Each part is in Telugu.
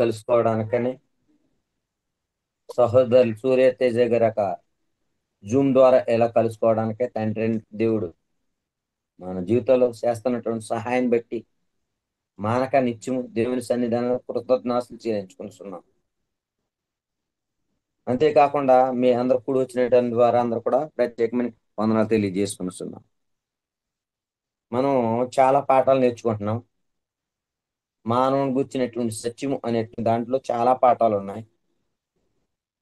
కలుసుకోవడానికని సహోదరులు సూర్య తేజ గారు ఒక జూమ్ ద్వారా ఎలా కలుసుకోవడానికే తండ్రి అయిన దేవుడు మన జీవితంలో చేస్తున్నటువంటి సహాయం బట్టి మానక నిత్యము దేవుని సన్నిధానంలో కృతజ్ఞతలు చెల్లించుకుంటున్నాం. అంతేకాకుండా మీ అందరు కూడి వచ్చినటువంటి ద్వారా అందరూ కూడా ప్రత్యేకమైన వందనాలు తెలియజేసుకుంటున్నాం. మనం చాలా పాఠాలు నేర్చుకుంటున్నాం. మానవుని గుర్చినటువంటి సత్యము అనే దాంట్లో చాలా పాఠాలు ఉన్నాయి.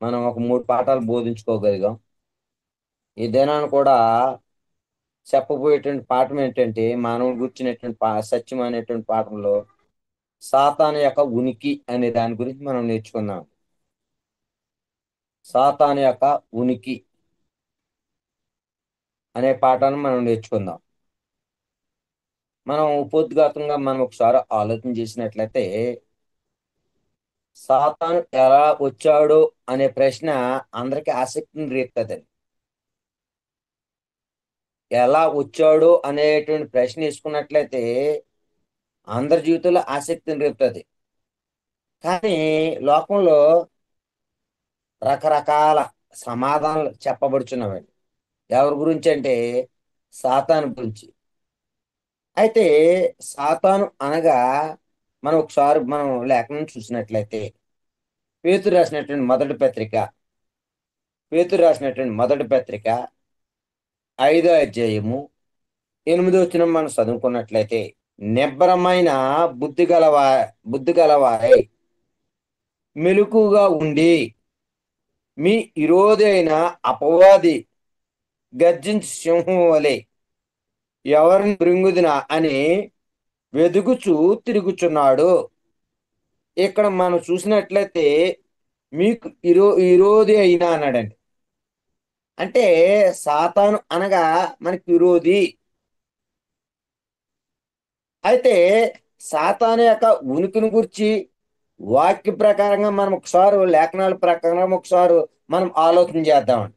మనం ఒక 3 పాఠాలు బోధించుకోగలిగాం. ఈ దినాన్ని కూడా చెప్పబోయేటువంటి పాఠం ఏంటంటే మానవుని గుర్చినటువంటి సత్యం అనేటువంటి పాఠంలో సాతాను యొక్క ఉనికి అనే దాని గురించి మనం నేర్చుకుందాం. సాతాను యొక్క ఉనికి అనే పాఠాన్ని మనం నేర్చుకుందాం. మనం ఉపోద్ఘాతంగా మనం ఒకసారి ఆలోచన చేసినట్లయితే సాతాను ఎలా వచ్చాడో అనే ప్రశ్న అందరికి ఆసక్తిని రేపుతుందండి. ఎలా వచ్చాడో అనేటువంటి ప్రశ్న వేసుకున్నట్లయితే అందరి జీవితంలో ఆసక్తిని రేపుతుంది. కానీ లోకంలో రకరకాల సమాధానాలు చెప్పబడుచున్నవండి. ఎవరి గురించి అంటే సాతాను గురించి. అయితే సాతాను అనగా మనం ఒకసారి మనం లేఖనం చూసినట్లయితే పేతురు రాసినటువంటి మొదటి పత్రిక 5వ అధ్యాయము 8వ వచనం మనం చదువుకున్నట్లయితే నిబ్బరమైన బుద్ధి గలవారై మెలకుగా ఉండి మీ విరోధైన అపవాది గర్జించు సింహం వలె ఎవరిని మృంగుదునా అని వెదుగుచూ తిరుగుచున్నాడు. ఇక్కడ మనం చూసినట్లయితే మీకు విరోధి అయినా అన్నాడండి. అంటే సాతాను అనగా మనకి విరోధి. అయితే సాతాను యొక్క ఉనికిని గురించి వాక్య ప్రకారంగా మనం ఒకసారి లేఖనాల ప్రకారం ఒకసారి మనం ఆలోచన చేద్దామండి.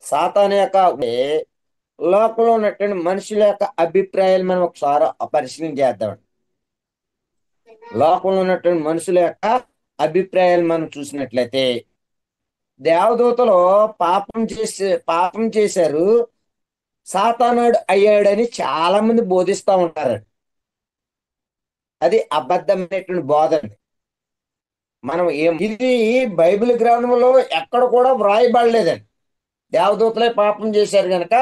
సాతాను యొక్క లోకంలో ఉన్నటువంటి మనుషుల యొక్క అభిప్రాయాలు మనం ఒకసారి పరిశీలన చేద్దామండి. లోకంలో ఉన్నటువంటి మనుషుల యొక్క అభిప్రాయాలు మనం చూసినట్లయితే దేవదూతలు పాపం చేశారు, సాతానుడు అయ్యాడని చాలా మంది బోధిస్తూ ఉంటారు. అది అబద్ధమైనటువంటి బోధ అండి. ఇది బైబిల్ గ్రంథంలో ఎక్కడ కూడా వ్రాయబడలేదండి. దేవదూతలే పాపం చేశారు కనుక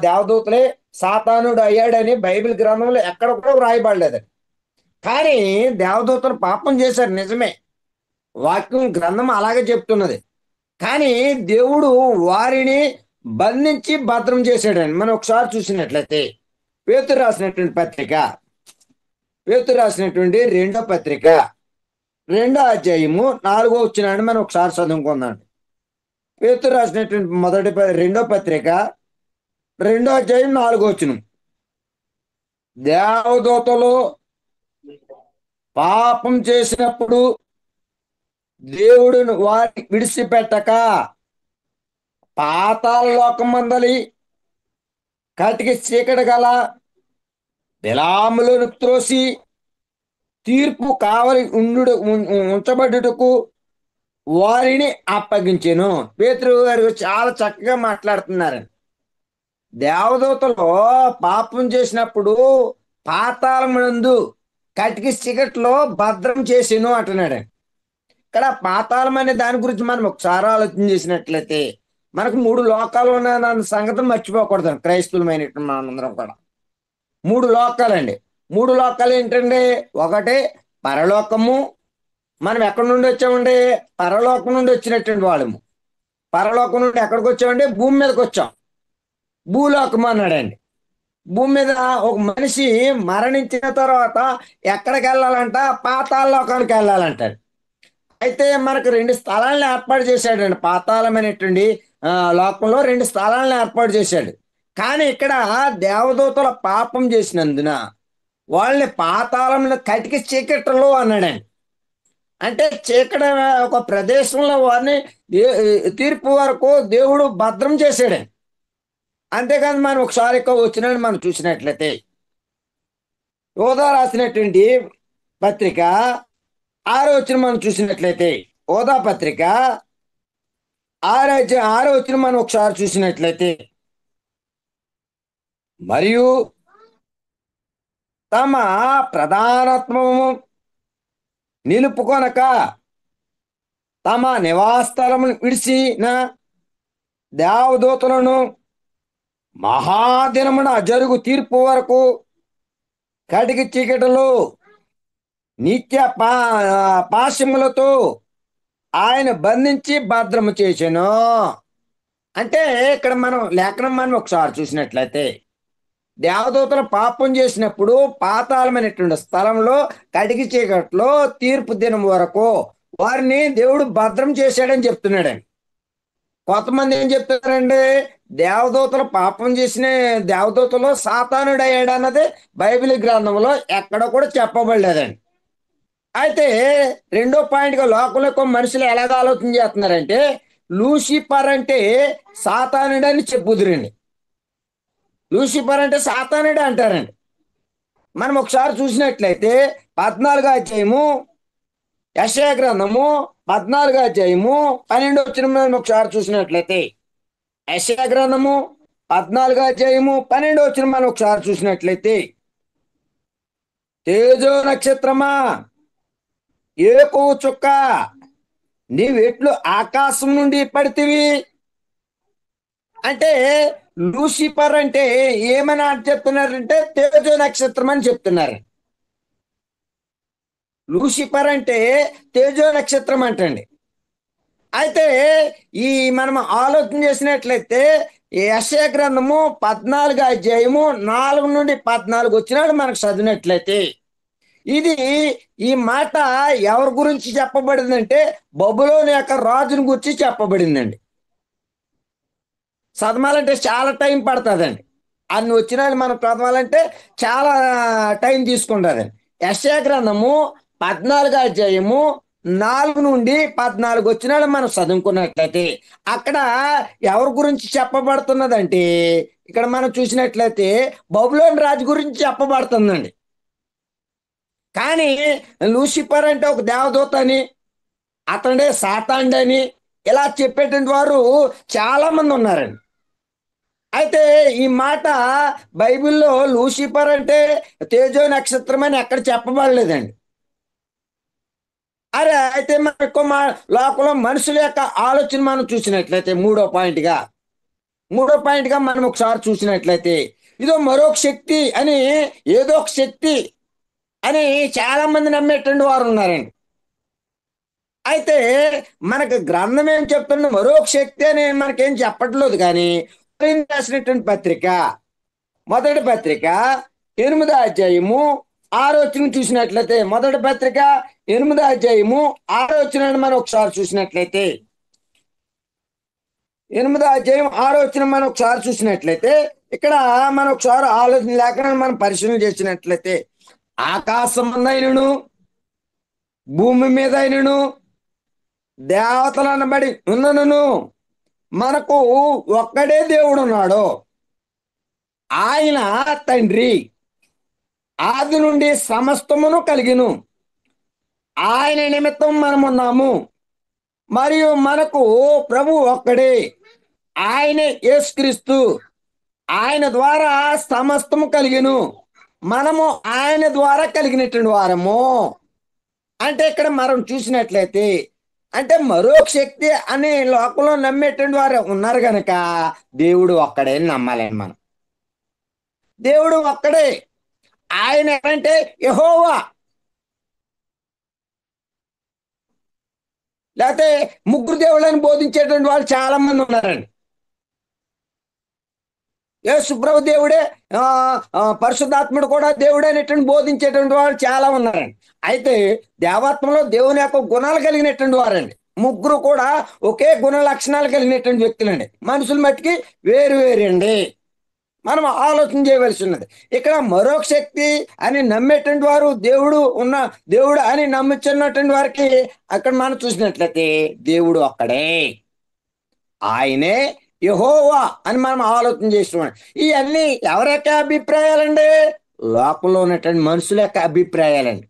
దేవదూతలే సాతానుడు అయ్యాడని బైబిల్ గ్రంథంలో ఎక్కడ కూడా వ్రాయబడలేదండి. కానీ దేవదూతలు పాపం చేశారు నిజమే, వాక్యం గ్రంథం అలాగే చెప్తున్నది. కానీ దేవుడు వారిని బంధించి భద్రం చేశాడండి. మనం ఒకసారి చూసినట్లయితే పేతురు రాసినటువంటి రెండో పత్రిక 2వ అధ్యాయము 4వ వచనాన్ని మనం ఒకసారి చదువుకుందాం. పేతురు రాసినటువంటి రెండో పత్రిక 2వ అధ్యాయం 4వ వచనం. దేవదూతలు పాపం చేసినప్పుడు దేవుడును వారిని విడిచిపెట్టక పాతాళ లోకమందలి కటికి చీకటి గల బిలాములను త్రోసి తీర్పు కావలి ఉంచబడుటకు వారిని అప్పగించెను. పేతురు గారు చాలా చక్కగా మాట్లాడుతున్నారు. దేవదూతలు పాపం చేసినప్పుడు పాతాళమునందు కటికి చీకట్లో భద్రం చేసెను అంటున్నాడు. ఇక్కడ పాతాళం అనే దాని గురించి మనం ఒకసారి ఆలోచన చేసినట్లయితే మనకు 3 లోకాలు ఉన్న సంగతిని మర్చిపోకూడదు. క్రైస్తవులమైనటువంటి మనందరం కూడా 3 లోకాలండి. 3 లోకాలు ఏంటండి? ఒకటి పరలోకము. మనం ఎక్కడి నుండి వచ్చామండి? పరలోకం నుండి వచ్చినటువంటి వాళ్ళము. పరలోకం నుండి ఎక్కడికి వచ్చామండి? భూమి మీదకి వచ్చాం. భూలోకం అన్నాడండి. భూమి మీద ఒక మనిషి మరణించిన తర్వాత ఎక్కడికి వెళ్ళాలంట? పాతాళ లోకానికి వెళ్ళాలంటాడు. అయితే మనకు 2 స్థలాలను ఏర్పాటు చేశాడండి. పాతాళమైనటువంటి లోకంలో 2 స్థలాలను ఏర్పాటు చేశాడు. కానీ ఇక్కడ దేవదూతల పాపం చేసినందున వాళ్ళని పాతాళంలో కటికి చీకట్లో అన్నాడండి. అంటే చీకటి ఒక ప్రదేశంలో వారిని తీర్పు వరకు దేవుడు భద్రం చేశాడండి. అంతేకాదు మనం ఒకసారి వచ్చినాడు మనం చూసినట్లయితే యోధా రాసినటువంటి పత్రిక ఆరో వచ్చిన మనం చూసినట్లయితే ఓదా పత్రిక ఆరో వచ్చిన మనం ఒకసారి చూసినట్లయితే, మరియు తమ ప్రధానత్వము నిలుపుకొనక తమ నివాసస్థలమును విడిచిన దేవదూతలను మహాదినమున జరుగు తీర్పు వరకు కటికి చీకటిలో నిత్య పాశములతో ఆయన బంధించి భద్రము చేసెను. అంటే ఇక్కడ మనం లేఖనం మనం ఒకసారి చూసినట్లయితే, దేవదూతలు పాపం చేసినప్పుడు పాతాళమైనటువంటి స్థలంలో కటికి చీకట్లో తీర్పు దినం వరకు వారిని దేవుడు భద్రం చేశాడని చెప్తున్నాడండి. కొంతమంది ఏం చెప్తున్నారండి, దేవదూతలు పాపం చేసిన దేవదూతలు సాతానుడు అయ్యాడు అన్నది బైబిల్ గ్రంథంలో ఎక్కడ కూడా చెప్పబడలేదండి. అయితే రెండో పాయింట్గా లోకంలో ఎక్కువ మనుషులు ఎలాగ ఆలోచన చేస్తున్నారంటే, లూసిఫర్ అంటే సాతానుడు అని చెప్పుదురండి. లూసిఫర్ అంటే సాతానుడు అంటారండి. మనం ఒకసారి చూసినట్లయితే 14వ అధ్యాయము యెషయా గ్రంథము 14వ అధ్యాయము 12వ వచనం మనం ఒకసారి చూసినట్లయితే, యెషయా గ్రంథము 14వ అధ్యాయము 12వ వచనం మనం ఒకసారి చూసినట్లయితే, తేజో నక్షత్రమా, ఏకో చుక్క, నీవెట్లు ఆకాశం నుండి పడితివి. అంటే లూసిఫర్ అంటే ఏమని చెప్తున్నారంటే తేజో నక్షత్రం అని చెప్తున్నారు. లూసిఫర్ అంటే తేజో నక్షత్రం అంటండి. అయితే ఈ మనం ఆలోచన చేసినట్లయితే యెషయా గ్రంథము 14వ అధ్యాయము 4 నుండి 14 వచ్చినాడు మనకు చదివినట్లయితే, ఇది ఈ మాట ఎవరి గురించి చెప్పబడిందంటే బబులోను యొక్క రాజుని గురించి చెప్పబడిందండి. చదవాలంటే చాలా టైం పడుతుందండి. అన్ని వచ్చినాడు మనం చదవాలంటే చాలా టైం తీసుకుంటుందండి. యెషయా గ్రంథము 14వ అధ్యాయము 4 నుండి 14 వచ్చినాడు మనం చదువుకున్నట్లయితే అక్కడ ఎవరి గురించి చెప్పబడుతున్నదంటే, ఇక్కడ మనం చూసినట్లయితే బబులోను రాజు గురించి చెప్పబడుతుందండి. కానీ లూసిఫర్ అంటే ఒక దేవదూత అని, అతడే సాతాండని ఇలా చెప్పేటువంటి వారు చాలా మంది ఉన్నారండి. అయితే ఈ మాట బైబిల్లో లూసిఫర్ అంటే తేజో నక్షత్రం అని ఎక్కడ చెప్పబడలేదండి. అరే అయితే మన ఎక్కువ లోకంలో మనుషుల యొక్క ఆలోచన మనం చూసినట్లయితే మూడో పాయింట్గా మనం ఒకసారి చూసినట్లయితే, ఇదో మరొక శక్తి అని, ఏదో ఒక శక్తి అని చాలా మంది నమ్మేటువంటి వారు ఉన్నారండి. అయితే మనకు గ్రంథం ఏం చెప్తుంది, మరొక శక్తి అని మనకేం చెప్పట్లేదు. కానీ రాసినటువంటి పత్రిక, మొదటి పత్రిక 8వ అధ్యాయము 6వ వచనం చూసినట్లయితే, మొదటి పత్రిక 8వ అధ్యాయము 6వ వచనాన్ని మనం ఒకసారి చూసినట్లయితే, 8వ అధ్యాయం 6వ వచనం మనం ఒకసారి చూసినట్లయితే, ఇక్కడ మనం ఒకసారి ఆలోచన లేకుండా మనం పరిశీలన చేసినట్లయితే, ఆకాశం అందైనను భూమి మీద అయినను దేవతలు అనబడి ఉన్నను మనకు ఒక్కడే దేవుడు ఉన్నాడు, ఆయన తండ్రి, ఆది నుండి సమస్తమును కలిగిను, ఆయన నిమిత్తం మనమున్నాము, మరియు మనకు ప్రభు ఒక్కడే, ఆయనే యేసుక్రీస్తు, ఆయన ద్వారా సమస్తము కలిగిను, మనము ఆయన ద్వారా కలిగినటువంటి వారము. అంటే ఇక్కడ మనం చూసినట్లయితే, అంటే మరొక శక్తి అని లోకంలో నమ్మేటువంటి వారు ఉన్నారు కనుక దేవుడు ఒక్కడే నమ్మాలని మనం. దేవుడు ఒక్కడే, ఆయన అంటే యెహోవా. లేకపోతే ముగ్గురు దేవుళ్ళని బోధించేటువంటి వాళ్ళు చాలా మంది ఉన్నారండి. యేసుప్రభు దేవుడే, పరిశుద్ధాత్ముడు కూడా దేవుడే అనేటువంటి బోధించేటువంటి వాళ్ళు చాలా ఉన్నారండి. అయితే దేవాత్మలో దేవుని యొక్క గుణాలు కలిగినటువంటి వారండి. ముగ్గురు కూడా ఒకే గుణ లక్షణాలు కలిగినటువంటి వ్యక్తులండి. మనుషుల మట్టికి వేరు వేరండి. మనం ఆలోచన చేయవలసి ఉన్నది. ఇక్కడ మరొక శక్తి అని నమ్మేటువంటి వారు దేవుడు అని నమ్ముచున్నటువంటి వారికి అక్కడ మనం చూసినట్లయితే దేవుడు ఒక్కడే, ఆయనే యెహోవా అని మనం ఆలోచన చేస్తున్నాం. ఇవన్నీ ఎవరి యొక్క అభిప్రాయాలండి? లోకంలో ఉన్నటువంటి మనుషుల యొక్క అభిప్రాయాలండి.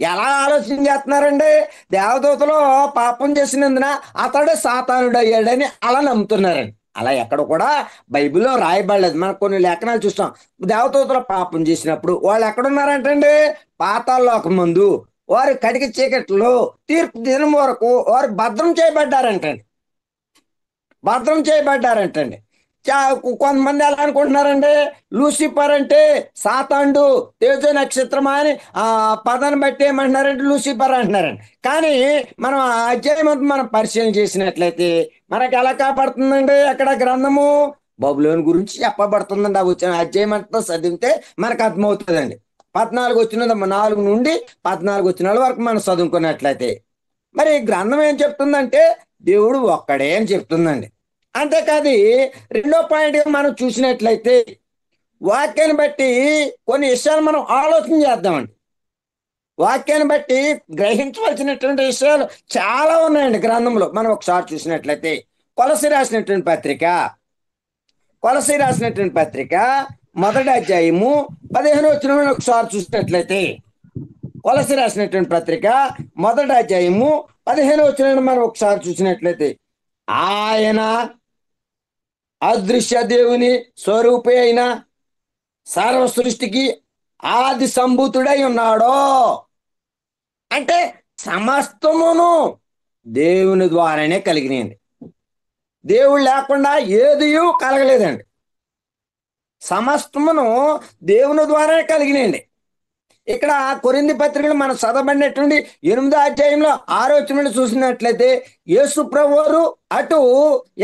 ఎలా ఆలోచన చేస్తున్నారండి? దేవదూతలు పాపం చేసినందున అతడు సాతానుడు అయ్యాడని అలా నమ్ముతున్నారండి. అలా ఎక్కడ కూడా బైబిల్లో రాయబడలేదు. మనం కొన్ని లేఖనాలు చూస్తాం. దేవదూతలు పాపం చేసినప్పుడు వాళ్ళు ఎక్కడున్నారంటండి? పాతాళలోకం ముందు వారు కటిక చీకట్లో తీర్పు దినం వరకు వారు భద్రం చేయబడ్డారంటండి. కొంతమంది ఎలా అనుకుంటున్నారండి? లూసిఫర్ అంటే సాతాండు తేజో నక్షత్రమా అని పదాన్ని బట్టి ఏమంటున్నారంటే లూసిఫర్ అంటున్నారండి. కానీ మనం ఆ అధ్యాయం అంతా మనం పరిశీలన చేసినట్లయితే మనకి ఎలా కాపాడుతుందండి? అక్కడ గ్రంథము బబులోను గురించి చెప్పబడుతుందండి. ఆ వచ్చిన అధ్యాయం అంతా చదివితే మనకు అర్థమవుతుందండి. 14 వచ్చిన 4 నుండి 14 వచ్చిన వరకు మనం చదువుకున్నట్లయితే మరి గ్రంథం ఏం చెప్తుందంటే దేవుడు ఒక్కడే అని చెప్తుందండి. అంతేకాదు రెండో పాయింట్ మనం చూసినట్లయితే వాక్యాన్ని బట్టి కొన్ని విషయాలు మనం ఆలోచన చేద్దామండి. వాక్యాన్ని బట్టి గ్రహించవలసినటువంటి విషయాలు చాలా ఉన్నాయండి గ్రంథంలో. మనం ఒకసారి చూసినట్లయితే కొలసి రాసినటువంటి పత్రిక కొలసి రాసినటువంటి పత్రిక మొదటి అధ్యాయము 15 వచనం ఒకసారి చూసినట్లయితే కొలసి రాసినటువంటి పత్రిక మొదటి అధ్యాయము 15 వచనం మనం ఒకసారి చూసినట్లయితే ఆయన అదృశ్య దేవుని స్వరూపి అయిన సర్వ సృష్టికి ఆది సంభూతుడై ఉన్నాడో. అంటే సమస్తమును దేవుని ద్వారానే కలిగినాయండి. దేవుడు లేకుండా ఏది కలగలేదండి. సమస్తమును దేవుని ద్వారానే కలిగినాయండి. ఇక్కడ కొరింథీ పత్రికలు మనం చదవబడినటువంటి 8వ అధ్యాయంలో 6వ వచనం చూసినట్లయితే యేసు ప్రభువారు అటు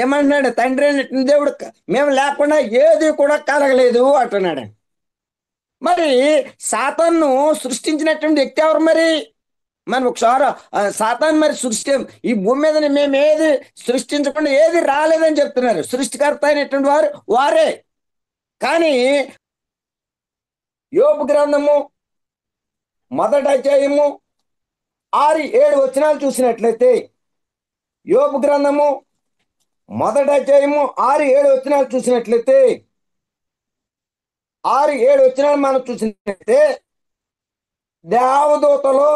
ఏమంటున్నాడు? తండ్రి అయినటువంటి దేవుడు మేము లేకుండా ఏది కూడా కలగలేదు అంటున్నాడు. మరి సాతాను సృష్టించినటువంటి వ్యక్తి ఎవరు? మరి మనం ఒకసారి సాతాను మరి ఈ భూమి మీద మేము ఏది సృష్టించకుండా ఏది రాలేదని చెప్తున్నారు. సృష్టికర్త అయినటువంటి వారే. కానీ యోబు గ్రంథము మొదటి అధ్యాయము 6-7 వచనాలు చూసినట్లయితే యోబు గ్రంథము మొదటి అధ్యాయము 6-7 వచనాలు చూసినట్లయితే 6-7 వచనాలు మనం చూసినట్లయితే దేవదూతలు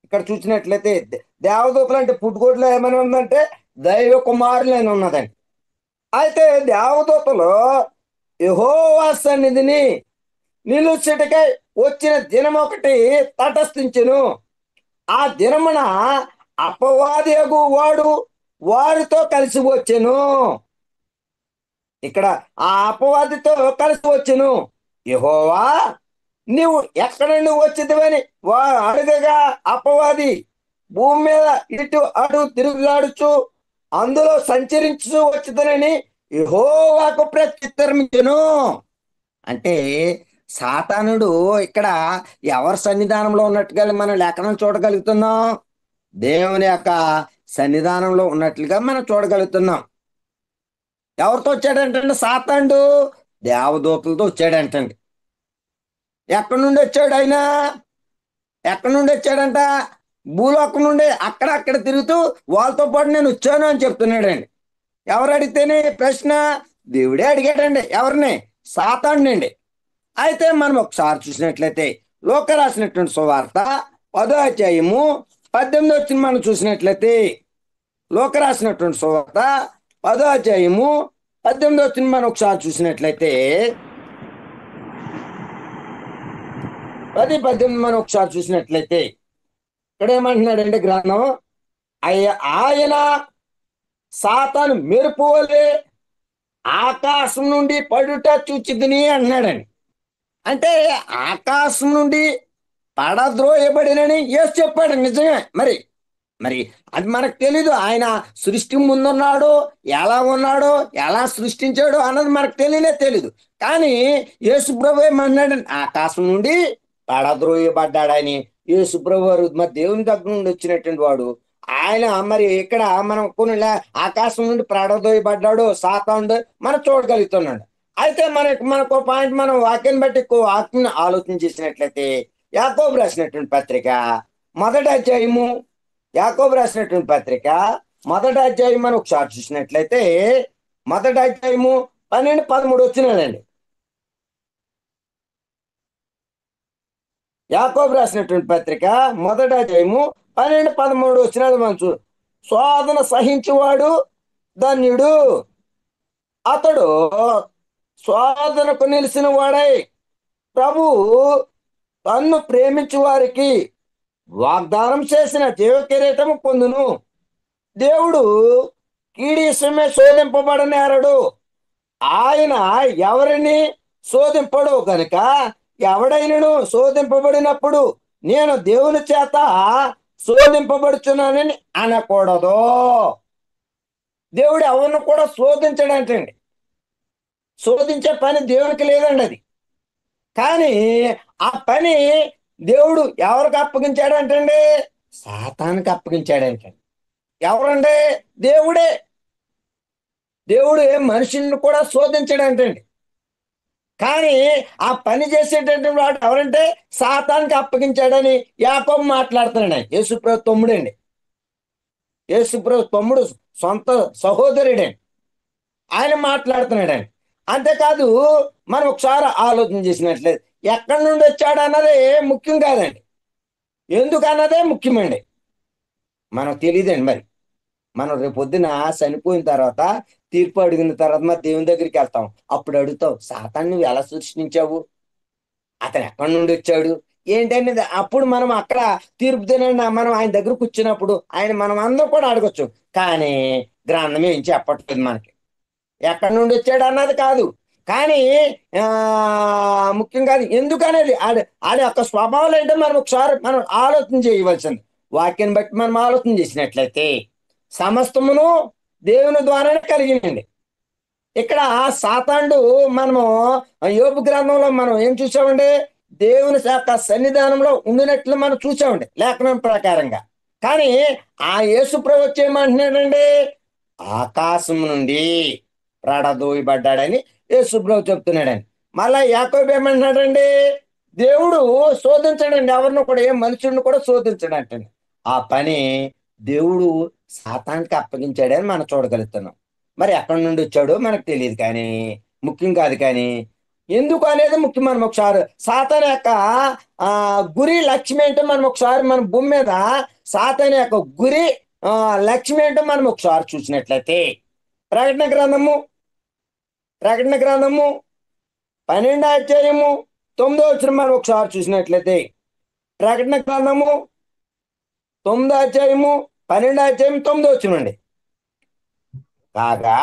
ఇక్కడ చూసినట్లయితే దేవదూతలు అంటే పుట్టుకోట్లో ఏమైనా ఉందంటే దైవ కుమారులు అని ఉన్నదండి. అయితే దేవదూతలు యెహోవా సన్నిధిని నిలుచుటకై వచ్చిన దినం ఒకటి తటస్థించెను. ఆ దినమున అపవాది వాడు వారితో కలిసి వచ్చెను. ఇక్కడ ఆ అపవాదితో కలిసి వచ్చెను. యెహోవా నీవు ఎక్కడ నుండి వచ్చిదివని అడగగా అపవాది భూమి మీద ఇటు అటు తిరుగులాడుచు అందులో సంచరించు వచ్చిదనని యెహోవాకు ప్రత్యుత్తరమిచ్చెను. అంటే సాతానుడు ఇక్కడ ఎవరి సన్నిధానంలో ఉన్నట్టుగా మనం లేఖనం చూడగలుగుతున్నాం? దేవుని యొక్క సన్నిధానంలో ఉన్నట్లుగా మనం చూడగలుగుతున్నాం. ఎవరితో వచ్చాడంటండి సాతానుడు? దేవదూతలతో వచ్చాడంటండి. ఎక్కడి నుండి వచ్చాడు ఆయన? ఎక్కడి నుండి వచ్చాడంట? భూలోకం నుండి అక్కడక్కడ తిరుగుతూ వాళ్ళతో పాటు నేను వచ్చాను అని చెప్తున్నాడండి. ఎవరు అడిగితేనే ప్రశ్న? దేవుడే అడిగాడండి. ఎవరిని? సాతానుడండి. అయితే మనం ఒకసారి చూసినట్లయితే లూకా రాసినటువంటి సువార్త 10వ అధ్యాయము 18 వచ్చిన మనం చూసినట్లయితే లూకా రాసినటువంటి సువార్త 10వ అధ్యాయము 18 వచ్చిన మనం ఒకసారి చూసినట్లయితే 10-18 మనం ఒకసారి చూసినట్లయితే ఇక్కడ ఏమంటున్నాడంటే గ్రంథం, ఆయన సాతాను మెరుపు వలె ఆకాశం నుండి పడుట చూచితిని అంటున్నాడండి. అంటే ఆకాశం నుండి పడద్రోయబడినని యేసు చెప్పాడు. నిజమే. మరి మరి అది మనకు తెలీదు. ఆయన సృష్టి ముందున్నాడు, ఎలా ఉన్నాడో, ఎలా సృష్టించాడో అన్నది మనకు తెలీదు. కానీ యేసు ప్రభు ఏమన్నాడు? ఆకాశం నుండి పడద్రోయబడ్డాడని. యేసు ప్రభు వారు మరి దేవుని దగ్గర నుండి వచ్చినటువంటి వాడు ఆయన. మరి ఇక్కడ మనం కొన్ని ఆకాశం నుండి పడద్రోయబడ్డాడు సాతానుడు మనం చూడగలుగుతున్నాడు. అయితే మనకు పాయింట్ మనం వాక్యాన్ని బట్టి వాక్యాన్ని ఆలోచన చేసినట్లయితే యాకోబు రాసినటువంటి పత్రిక మొదటి అధ్యాయము యాకోబు రాసినటువంటి పత్రిక మొదటి అధ్యాయం మనం ఒకసారి చూసినట్లయితే మొదటి అధ్యాయము 12-13 వచ్చినాడండి. యాకోబు రాసినటువంటి పత్రిక మొదటి అధ్యాయము 12, 13 వచ్చినది మనసు. శోధన సహించువాడు ధన్యుడు, అతడు శోధనకు నిలిచిన వాడై ప్రభువు తన్ను ప్రేమించు వారికి వాగ్దానం చేసిన జీవ కిరీటము పొందును. దేవుడు కీడీసమే శోధింపబడనేరడు, ఆయన ఎవరిని శోధింపడు గనుక ఎవడైనను శోధింపబడినప్పుడు నేను దేవుని చేత శోధింపబడుచున్నానని అనకూడదు. దేవుడు ఎవరిని కూడా శోధించడంటండి. శోధించే పని దేవునికి లేదండి అది. కానీ ఆ పని దేవుడు ఎవరికి అప్పగించాడంటండి? సాతానికి అప్పగించాడంటండి. ఎవరండి? దేవుడే. దేవుడు ఏ మనుషుల్ని కూడా శోధించడంటండి. కానీ ఆ పని చేసేటటువంటి వాడు ఎవరంటే సాతానికి అప్పగించాడని యాకోబు మాట్లాడుతున్నాడు. యేసుప్రభు తమ్ముడండి. యేసుప్రభు తమ్ముడు, సొంత సహోదరుడండి. ఆయన మాట్లాడుతున్నాడండి. అంతేకాదు, మనం ఒకసారి ఆలోచన చేసినట్లేదు, ఎక్కడి నుండి వచ్చాడు అన్నది ముఖ్యం కాదండి, ఎందుకు అన్నదే ముఖ్యమండి. మనకు తెలియదండి. మరి మనం రేపు పొద్దున చనిపోయిన తర్వాత, తీర్పు అడిగిన తర్వాత మరి దేవుని దగ్గరికి వెళ్తాం. అప్పుడు అడుగుతావు, సాతాన్ని నువ్వు ఎలా సృష్టించావు, అతను ఎక్కడి నుండి వచ్చాడు ఏంటనేది. అప్పుడు మనం అక్కడ తీర్పు తినండి మనం ఆయన దగ్గర కూర్చున్నప్పుడు ఆయన మనం అందరం కూడా అడగొచ్చు. కానీ గ్రంథం ఏం చెప్పట్లేదు మనకి ఎక్కడి నుండి వచ్చాడు అన్నది కాదు. కానీ ముఖ్యం కాదు ఎందుకు అనేది. ఆడి యొక్క స్వభావాలు ఏంటో మనం ఒకసారి మనం ఆలోచన చేయవలసింది. వాక్యాన్ని బట్టి మనం ఆలోచన చేసినట్లయితే సమస్తమును దేవుని ద్వారానే కలిగిందండి. ఇక్కడ సాతానుడు మనము యోబు గ్రంథంలో మనం ఏం చూసామండి? దేవుని యొక్క సన్నిధానంలో ఉండినట్లు మనం చూసామండి లేఖనం ప్రకారంగా. కానీ ఆ యేసు ప్రభు వచ్చి ఏమంటున్నాడండి? ఆకాశం నుండి ప్రాడదోయబడ్డాడని యేసు ప్రభు చెప్తున్నాడండి. మళ్ళా యాకోబు ఏమంటున్నాడండి? దేవుడు శోధించడండి, ఎవరిని కూడా, ఏ మనుషుడిని కూడా శోధించడంటండి. ఆ పని దేవుడు సాతానికి అప్పగించాడని మనం చూడగలుగుతున్నాం. మరి ఎక్కడి నుండి వచ్చాడో మనకు తెలియదు, కానీ ముఖ్యం కాదు. కానీ ఎందుకు అనేది ముఖ్యం. మనం ఒకసారి సాతాను యొక్క గురి లక్ష్యం ఏంటో మనం ఒకసారి మన భూమి మీద సాతాను యొక్క గురి లక్ష్యం ఏంటో మనం ఒకసారి చూసినట్లయితే ప్రకటన గ్రంథము 12వ అధ్యాయము 9వ వచనం మనం ఒకసారి చూసినట్లయితే, ప్రకటన గ్రంథము 9వ అధ్యాయము 12వ అధ్యాయం 9వ వచనం అండి. కాగా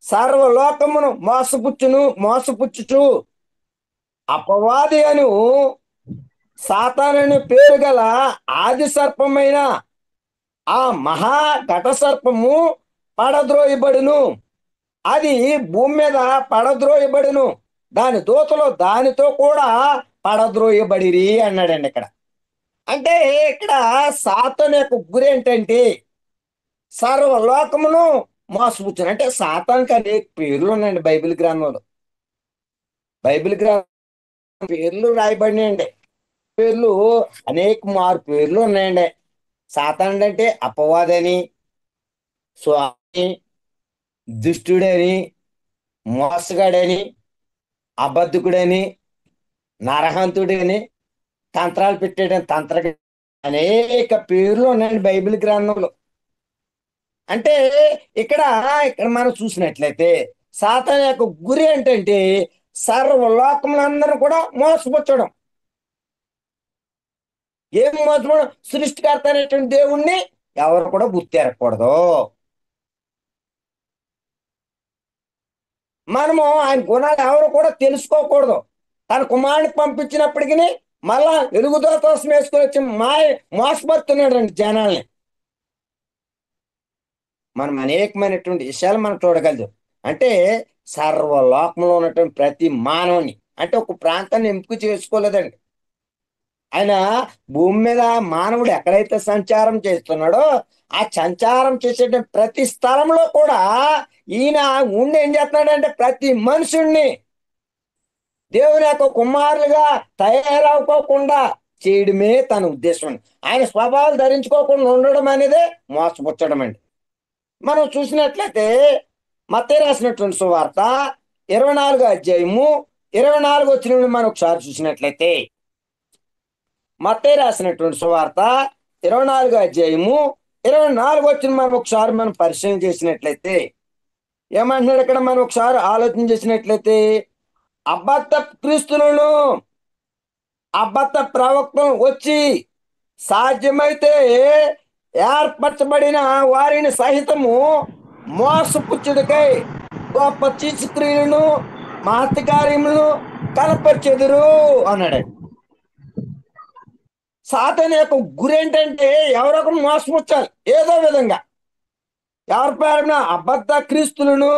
సర్వలోకమును మోసపుచ్చుచు అపవాది అను సాతానుని పేరు గల ఆది సర్పమైన ఆ మహా ఘట సర్పము పడద్రోయబడును, అది భూమి మీద పడద్రోయబడును, దాని దూతలు దానితో కూడా పడద్రోయబడిరి అన్నాడండి ఇక్కడ. అంటే ఇక్కడ సాతాను యొక్క గురి ఏంటంటే సర్వలోకమును మోసపుచ్చును. అంటే సాతానికి అనేక పేర్లు ఉన్నాయండి బైబిల్ గ్రంథంలో. బైబిల్ గ్రంథం పేర్లు రాయబడినాయండి. పేర్లు అనేక మారు పేర్లు ఉన్నాయండి. సాతానుడు అంటే అపవాదని, స్వామి, దుష్టుడని, మోసగాడని, అబద్ధకుడని, నరహంతుడని, తంత్రాలు పెట్టాడని, అనేక పేర్లు ఉన్నాయండి బైబిల్ గ్రంథంలో. అంటే ఇక్కడ మనం చూసినట్లయితే సాతాను యొక్క గురి ఏంటంటే సర్వలోకములందరూ కూడా మోసపుచ్చడం. ఏం మోసపోవడం? సృష్టికర్త అనేటువంటి దేవుణ్ణి ఎవరు కూడా గుర్తెరగకూడదు. మనము ఆయన గుణాలు ఎవరు కూడా తెలుసుకోకూడదు. తన కుమారుడిని పంపించినప్పటికీ మళ్ళా వెలుగుదోత కోసం వేసుకొని వచ్చి మోసపడుతున్నాడండి జనాల్ని. మనం అనేకమైనటువంటి విషయాలు మనం చూడగలదు. అంటే సర్వలోకంలో ఉన్నటువంటి ప్రతి మానవుని, అంటే ఒక ప్రాంతాన్ని ఎంపిక చేసుకోలేదండి ఆయన. భూమి మీద మానవుడు ఎక్కడైతే సంచారం చేస్తున్నాడో ఆ సంచారం చేసే ప్రతి స్థలంలో కూడా ఈయన ఉండి ఏం చేస్తున్నాడంటే ప్రతి మనుషుణ్ణి దేవుని యొక్క కుమారులుగా తయారవుకోకుండా చేయడమే తన ఉద్దేశం. ఆయన స్వభావాలు ధరించుకోకుండా ఉండడం అనేది మోసపుచ్చడం అండి. మనం చూసినట్లయితే మత్తయి రాసినటువంటి సువార్త 24వ అధ్యాయము 24 మనం ఒకసారి చూసినట్లయితే, మత్తయి రాసినటువంటి సువార్త 24 అధ్యాయము 24 మనం ఒకసారి పరిశీలన చేసినట్లయితే ఏమంటున్నాడు ఇక్కడ? మనం ఒకసారి ఆలోచన చేసినట్లయితే, అబద్ధ క్రీస్తులను, అబద్ధ ప్రవక్తలు వచ్చి సాధ్యమైతే ఏర్పరచబడిన వారిని సహితము మోసపుచ్చుడికై గొప్ప చీచుక్రియలను మహత్ కార్యములను కనపరిచెదురు అన్నాడు. సాతాను యొక్క గురి ఏంటంటే ఎవరొకరు మోసపుచ్చాలి ఏదో విధంగా. ఎవరి పేరున? అబద్ధ క్రీస్తులను,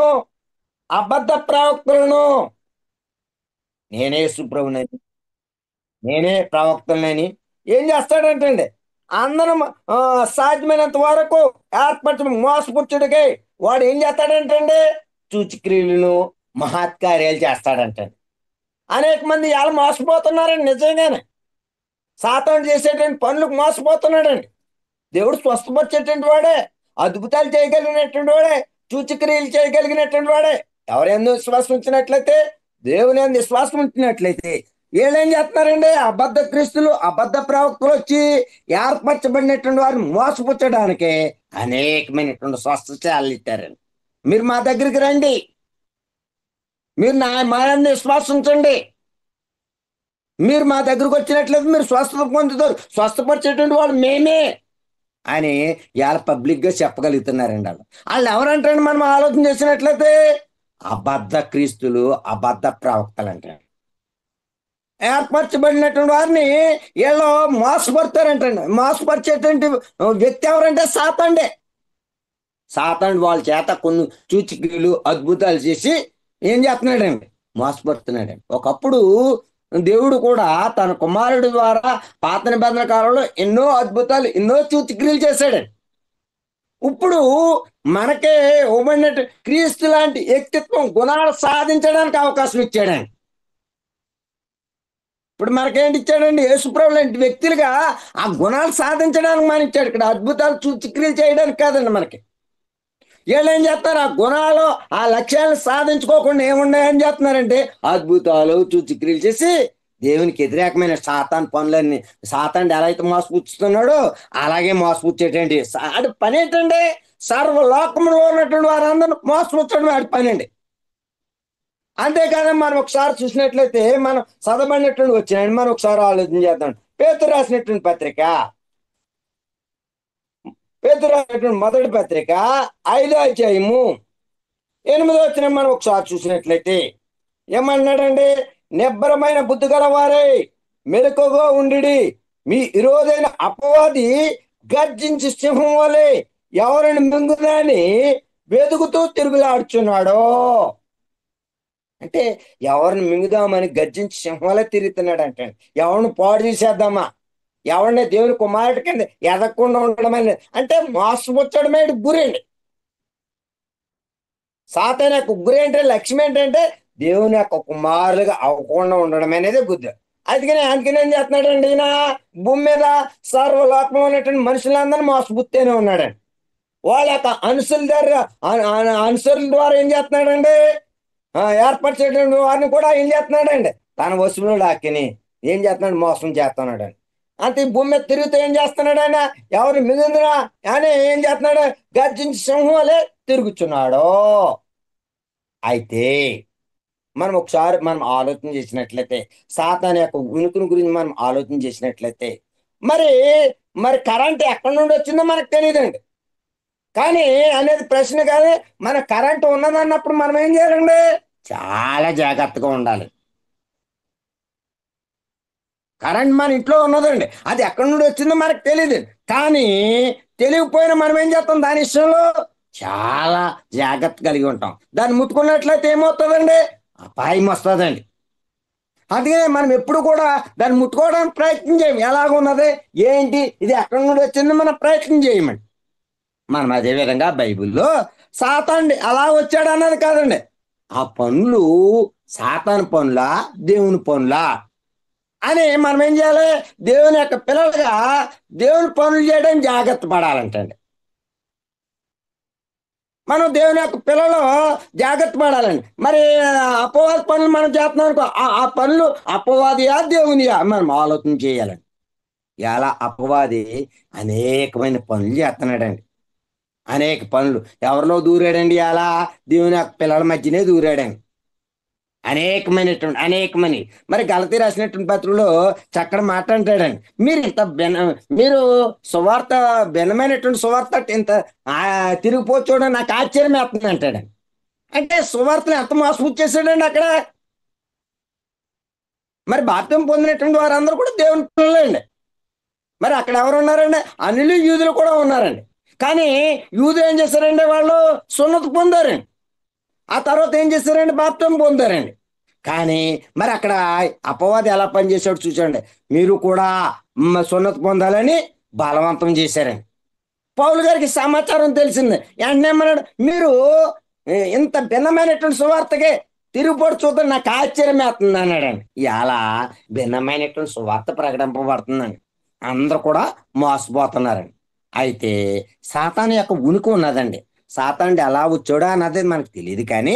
అబద్ధ ప్రవక్తలను. నేనే సుప్రభునని, నేనే ప్రవక్తలని ఏం చేస్తాడంటండి? అందరం సాధ్యమైనంత వరకు ఏర్పరచ మోసపుచ్చుడికై వాడు ఏం చేస్తాడంటండి? సూచక్రియలను మహత్కార్యాలు చేస్తాడంటండి. అనేక మంది ఎలా మోసపోతున్నారండి నిజంగానే. సాతాను చేసేటువంటి పనులకు మోసపోతున్నాడండి. దేవుడు స్వస్థపరిచేటువంటి వాడే, అద్భుతాలు చేయగలిగినటువంటి వాడే, సూచక్రియలు చేయగలిగినటువంటి వాడే. ఎవరెందు విశ్వాసం ఉంచినట్లయితే, దేవుని యందు విశ్వాసం ఉంచినట్లయితే వీళ్ళేం చేస్తున్నారండి? అబద్ధ క్రీస్తులు, అబద్ధ ప్రవక్తలు వచ్చి ఏర్పరచబడినటువంటి వారిని మోసపుచ్చడానికి అనేకమైనటువంటి స్వస్థతలు ఇచ్చారండి. మీరు మా దగ్గరికి రండి, మీరు మా యందు విశ్వాసం ఉంచండి, మీరు మా దగ్గరకు వచ్చినట్లయితే మీరు స్వస్థత పొందుతారు, స్వస్థపరిచేటువంటి వాళ్ళు మేమే అని ఇవాళ పబ్లిక్ గా చెప్పగలుగుతున్నారండి. వాళ్ళు ఎవరంటారండి? మనం ఆలోచన చేసినట్లయితే అబద్ధ క్రీస్తులు, అబద్ధ ప్రవక్తలు అంటారు. ఏర్పరచబడినటువంటి వారిని వీళ్ళు మోసపడతారంటండి. మోసపరిచేటువంటి వ్యక్తి ఎవరంటే సాతాండే. సాతాండు వాళ్ళ చేత కొన్ని సూచక్రియలు, అద్భుతాలు చేసి ఏం చేస్తున్నాడండి? మోసపడుతున్నాడండి. ఒకప్పుడు దేవుడు కూడా తన కుమారుడి ద్వారా పాత నిబంధన కాలంలో ఎన్నో అద్భుతాలు, ఎన్నో సూచక్రియలు చేశాడండి. ఇప్పుడు మనకే ఇవ్వబడినట్టు క్రీస్తు లాంటి వ్యక్తిత్వం, గుణాలు సాధించడానికి అవకాశం ఇచ్చాడండి. ఇప్పుడు మనకేంటి ఇచ్చాడండి? యేసుప్రభు లాంటి వ్యక్తులుగా ఆ గుణాలు సాధించడానికి మన ఇచ్చాడు. ఇక్కడ అద్భుతాలు సూచక్రియలు చేయడానికి కాదండి మనకి. వీళ్ళు ఏం చేస్తారు? ఆ గుణాలు, ఆ లక్ష్యాలను సాధించుకోకుండా ఏమున్నాయని చేస్తున్నారంటే అద్భుతాలు సూచక్రియలు చేసి దేవునికి వ్యతిరేకమైన సాతాను పనులన్నీ, సాతాను ఎలా అయితే మోసపుచ్చుతున్నాడో అలాగే మోసపుచ్చేటండి. ఆడి పని ఏంటండి? సర్వలోకంలో ఉన్నటువంటి వారందరూ మోసపుచ్చడం వాడి పని అండి. అంతేకాదని మనం ఒకసారి చూసినట్లయితే మనం చదవబడినటువంటి వచ్చినాయండి. మనం ఒకసారి ఆలోచన చేద్దాం. పేతురు రాసినటువంటి పత్రిక, పేతురు రాసినటువంటి మొదటి పత్రిక 5 అధ్యాయము 8 మనం ఒకసారి చూసినట్లయితే ఏమన్నాడండి? నిబ్బరమైన బుద్ధి గలవారే మెలకుగా ఉండి, మీ విరోధైన అపవాది గర్జించి సింహం వలె ఎవరిని మింగుదాని వెతుకుతూ తిరుగులాడుచున్నాడో. అంటే ఎవరిని మింగుదామని గర్జించి సింహం వలె తిరుగుతున్నాడు అంటే ఎవరిని పాడు చేసేద్దామా, ఎవరిని దేవుని కుమారుడి కింద ఎదగకుండా ఉండడం అంటే మోసపుచ్చడమే గురండి. సాతాను యొక్క గురి ఏంటంటే, లక్ష్యం ఏంటంటే దేవుని యొక్క కుమారులుగా అవ్వకుండా ఉండడం అనేది బుద్ధి. అందుకని ఏం చేస్తున్నాడండి? ఈయన భూమి మీద సర్వలోకం ఉన్నటువంటి మనుషులందరినీ మోసపుత్తేనే ఉన్నాడండి. వాళ్ళ యొక్క అనుసరుల ద్వారా ఏం చేస్తున్నాడండి? ఏర్పరిచేటువంటి వారిని కూడా ఏం చేస్తున్నాడండి? తన వశువులు లాక్కిని ఏం చేస్తున్నాడు? మోసం చేస్తున్నాడు అండి. అంతే ఈ భూమి మీద తిరుగుతూ ఏం చేస్తున్నాడు? ఆయన ఎవరు మిగిలిందిరా అని ఏం చేస్తున్నాడు? గర్జించి సింహం వలె తిరుగుతున్నాడు. అయితే మనం ఒకసారి ఆలోచన చేసినట్లయితే, సాతాను యొక్క ఉనికిని గురించి మనం ఆలోచన చేసినట్లయితే, మరి మరి కరెంట్ ఎక్కడి నుండి వచ్చిందో మనకు తెలియదండి. కానీ అనేది ప్రశ్న కాదు. మన కరెంట్ ఉన్నదన్నప్పుడు మనం ఏం చేయాలండి? చాలా జాగ్రత్తగా ఉండాలి. కరెంట్ మన ఇంట్లో ఉన్నదండి, అది ఎక్కడి నుండి వచ్చిందో మనకు తెలియదు. కానీ తెలియకపోయినా మనం ఏం చేస్తాం? దాని విషయంలో చాలా జాగ్రత్త కలిగి ఉంటాం. దాన్ని ముట్టుకున్నట్లయితే ఏమవుతుందండి? అపాయం వస్తుందండి. అందుకే మనం ఎప్పుడు కూడా దాన్ని ముట్టుకోవడానికి ప్రయత్నం చేయం. ఎలాగున్నది ఏంటి, ఇది ఎక్కడి నుండి వచ్చింది మనం ప్రయత్నం చేయమండి. మనం అదే విధంగా బైబిల్లో సాతాను అలా వచ్చాడు అన్నది కాదండి. ఆ పనులు సాతాను పనులా, దేవుని పనులా అని మనం ఏం చేయాలి? దేవుని యొక్క పిల్లలుగా దేవుని పనులు చేయడానికి జాగ్రత్త పడాలంటండి. మనం దేవుని యొక్క పిల్లలు జాగ్రత్త పడాలండి. మరి అపవాది పనులు మనం చేస్తున్నాం అనుకో, ఆ పనులు అపవాదియా దేవునియా మనం ఆలోచన చేయాలండి. ఇలా అపవాది అనేకమైన పనులు చేస్తున్నాడండి. అనేక పనులు ఎవరిలో దూరాడండి? అలా దేవుని యొక్క పిల్లల మధ్యనే దూరాడండి. అనేకమైన మరి గలతీ రాసినటువంటి పత్రికలో చక్కటి మాట అంటాడండి. మీరు ఇంత మీరు సువార్త భిన్నమైనటువంటి సువార్త ఇంత తిరిగిపోవడం నాకు ఆశ్చర్యం వేస్తుంది అంటాడండి. అంటే సువార్తను ఎంత మోసం చేశాడండి అక్కడ. మరి బాప్తిసం పొందినటువంటి వారందరూ కూడా దేవుని పిల్లలండి. మరి అక్కడ ఎవరు ఉన్నారండి? అన్యులు యూదులు కూడా ఉన్నారండి. కానీ యూదులు ఏం చేశారండి? వాళ్ళు సున్నతి పొందారండి. ఆ తర్వాత ఏం చేశారండి? బాప్తిసం పొందారండి. కానీ మరి అక్కడ అపవాది ఎలా పనిచేశాడు చూసండి. మీరు కూడా సున్నతి పొందాలని బలవంతం చేశారండి. పౌలు గారికి సమాచారం తెలిసింది. వెంటనే ఏమన్నాడు? మీరు ఇంత భిన్నమైనటువంటి సువార్తకే తిరుగుబాటు చూద్దాం నాకు ఆశ్చర్యం వేస్తుంది అన్నాడండి. ఇలా భిన్నమైనటువంటి సువార్త ప్రకటింపబడుతుందండి. అందరూ కూడా మోసపోతున్నారండి. అయితే సాతాను యొక్క ఉనికి ఉన్నదండి. సాతానుడు ఎలా వచ్చాడో అన్నది మనకు తెలియదు కానీ,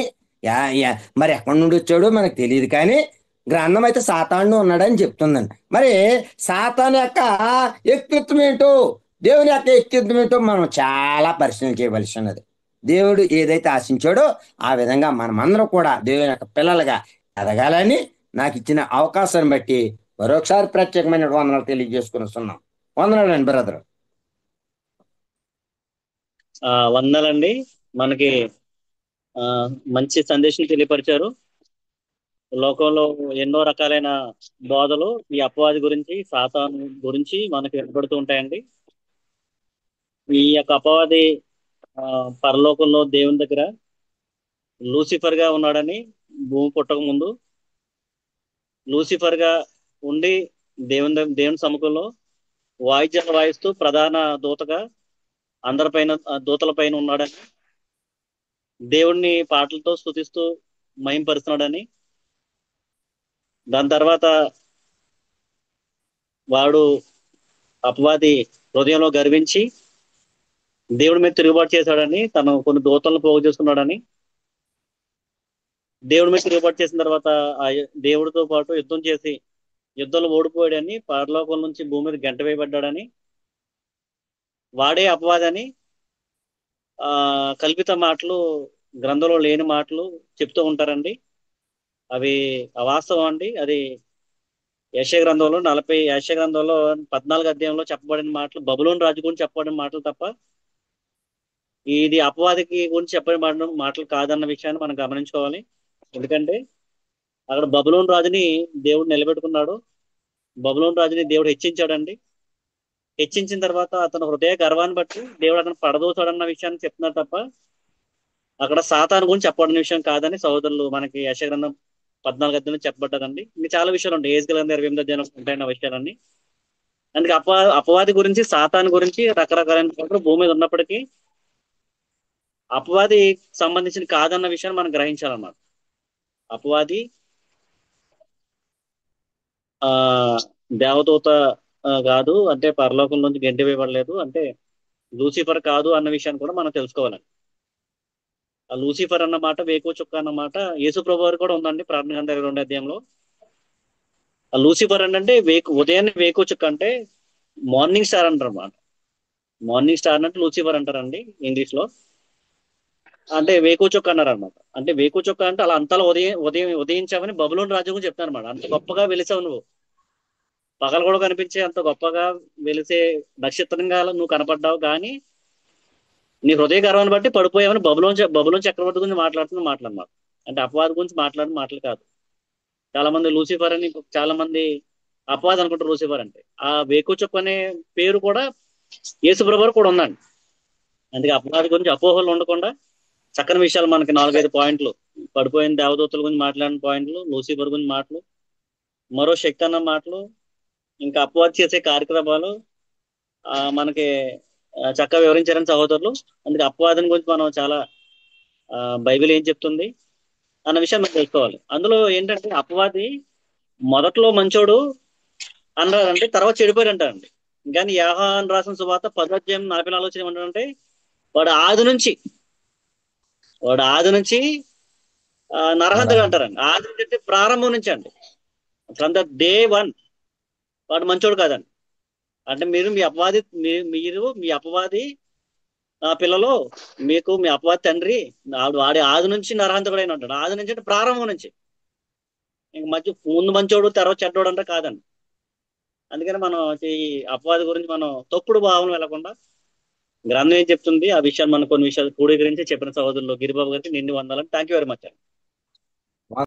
మరి ఎక్కడి నుండి వచ్చాడో మనకు తెలియదు కానీ, గ్రంథం అయితే సాతానుడు ఉన్నాడని చెప్తుందండి. మరి సాతాను యొక్క వ్యక్తిత్వం ఏంటో, దేవుని యొక్క వ్యక్తిత్వం ఏంటో మనం చాలా పరిశీలన చేయవలసి ఉన్నది. దేవుడు ఏదైతే ఆశించాడో ఆ విధంగా మనమందరం కూడా దేవుని యొక్క పిల్లలుగా ఎదగాలని నాకు ఇచ్చిన అవకాశాన్ని బట్టి మరొకసారి ప్రత్యేకమైన వందనాలు తెలియజేసుకుని వస్తున్నాం. వందనాలండి బ్రదర్. వందనాలండి. మనకి మంచి సందేశం తెలియపరిచారు. లోకంలో ఎన్నో రకాలైన బోధలు ఈ అపవాది గురించి, సాతాను గురించి మనకి వినపడుతూ ఉంటాయండి. ఈ యొక్క అపవాది పరలోకంలో దేవుని దగ్గర లూసిఫర్ గా ఉన్నాడని, భూమి పుట్టక ముందు లూసిఫర్ గా ఉండి దేవుని సముఖంలో వాయిద్యాలు వాయిస్తూ ప్రధాన దూతగా అందరిపైన దూతల పైన ఉన్నాడని, దేవుణ్ణి పాటలతో స్తుతిస్తూ మహింపరుస్తున్నాడని, దాని తర్వాత వాడు అపవాది హృదయంలో గర్వించి దేవుడి మీద తిరుగుబాటు చేశాడని, తను కొన్ని దూతలను పోగు చేసుకున్నాడని, దేవుడి మీద తిరుగుబాటు చేసిన తర్వాత ఆ దేవుడితో పాటు యుద్ధం చేసి యుద్ధంలో ఓడిపోయాడని, పరలోకం నుంచి భూమి మీద గంట వేయబడ్డాడని, వాడే అపవాదని కల్పిత మాటలు, గ్రంథంలో లేని మాటలు చెప్తూ ఉంటారండి. అవి అవాస్తవం అండి. అది యెషయా గ్రంథంలో 14 అధ్యాయంలో చెప్పబడిన మాటలు, బబులోను రాజు గురించి చెప్పబడిన మాటలు తప్ప ఇది అపవాదికి గురించి చెప్పబడిన మాటలు కాదన్న విషయాన్ని మనం గమనించుకోవాలి. ఎందుకంటే అక్కడ బబులోను రాజుని దేవుడు నిలబెట్టుకున్నాడు. బబులోను రాజుని దేవుడు హెచ్చించాడండి. హెచ్చించిన తర్వాత అతను హృదయ గర్వాన్ని బట్టి దేవుడు అతను పడదోచాడన్న విషయాన్ని చెప్తున్నారు తప్ప అక్కడ సాతాను గురించి చెప్పబడిన విషయం కాదని సహోదరులు మనకి యెషయా గ్రంథం 14 అధ్యాయంలో చెప్పబడ్డదండి. ఇంకా చాలా విషయాలు ఉంటాయి. ఏజ్కేల్ గ్రంథం 28 అధ్యాయంలో ఉంటాయన్న విషయాలన్నీ. అందుకే అపవాది గురించి, సాతాను గురించి రకరకాలైన భూమి మీద ఉన్నప్పటికీ అపవాది సంబంధించిన కాదన్న విషయాన్ని మనం గ్రహించాలన్నమాట. అపవాది దేవదూత కాదు, అంటే పరలోకం నుంచి గెంటి వేయబడలేదు, అంటే లూసిఫర్ కాదు అన్న విషయాన్ని కూడా మనం తెలుసుకోవాలండి. ఆ లూసిఫర్ అన్న మాట, వేకువ చుక్క అన్న మాట యేసు ప్రభు వారు కూడా ఉందండి ప్రార్థన గ్రంథం 22 అధ్యాయంలో. ఆ లూసిఫర్ అంటే ఉదయాన్నే వేకువ చుక్క, అంటే మార్నింగ్ స్టార్ అంటారు అన్నమాట. మార్నింగ్ స్టార్ అంటే లూసిఫర్ అంటారండి ఇంగ్లీష్ లో. అంటే వేకువ చుక్క అన్నారు అనమాట. అంటే వేకువ చుక్క అంటే అలా అంతలా ఉదయించామని బబులోను రాజు గురించి చెప్తాను అనమాట. అంత గొప్పగా వెలిసావు నువ్వు, పగలు కూడా కనిపించే అంత గొప్పగా వెలిసే నక్షత్రంగా నువ్వు కనపడ్డావు, కానీ నీ హృదయ గర్వాన్ని బట్టి పడిపోయావని బబులోను చక్రవర్తి గురించి మాట్లాడమాట. అంటే అపవాది గురించి మాట్లాడిన మాటలు కాదు. చాలా మంది లూసిఫర్ అని, చాలా మంది అపవాది అనుకుంటారు లూసిఫర్ అంటే. ఆ వేకువ చుక్క అనే పేరు కూడా యేసు ప్రభు కూడా ఉందండి. అందుకే అపవాది గురించి అపోహలు ఉండకుండా చక్కని విషయాలు మనకి 4-5 పాయింట్లు, పడిపోయిన దేవదూతల గురించి మాట్లాడిన పాయింట్లు, లూసిఫర్ గురించి మాటలు, మరో శక్తి అన్న మాటలు, ఇంకా అపవాది చేసే కార్యక్రమాలు మనకి చక్కగా వివరించారని సహోదరులు. అందుకే అపవాదిని గురించి మనం చాలా బైబిల్ ఏం చెప్తుంది అన్న విషయం మనం తెలుసుకోవాలి. అందులో ఏంటంటే అపవాది మొదట్లో మంచోడు అన్నారంటే తర్వాత చెడిపోయారు అంటారండి. కానీ యోహాను రాసిన సువార్త 10వ అధ్యాయం 44 ఏమంటారంటే వాడు ఆది నుంచి వాడు ఆది నుంచి నరహంతకుడు అంటారండి. ఆది నుంచి అంటే ప్రారంభం నుంచి అండి, ఫ్రమ్ ద డే వన్ వాడు మంచోడు కాదండి. అంటే మీరు మీ అపవాది పిల్లలు, మీకు మీ అపవాది తండ్రి వాడి ఆది నుంచి నరహంతకుడైన ఉంటాడు. ఆది నుంచి అంటే ప్రారంభం నుంచి. ఇంక ముందు మంచోడు తర్వాత చెడ్డోడు అంటే కాదండి. అందుకని మనం ఈ అపవాది గురించి మనం తప్పుడు భావన వెళ్లకుండా గ్రంథం ఏం చెప్తుంది ఆ విషయాన్ని మనం కొన్ని విషయాలు క్రోడీకరించి చెప్పిన సహోదరులు గిరిబాబు గారికి నిండి వందాలని. థ్యాంక్ యూ వెరీ మచ్ అండి.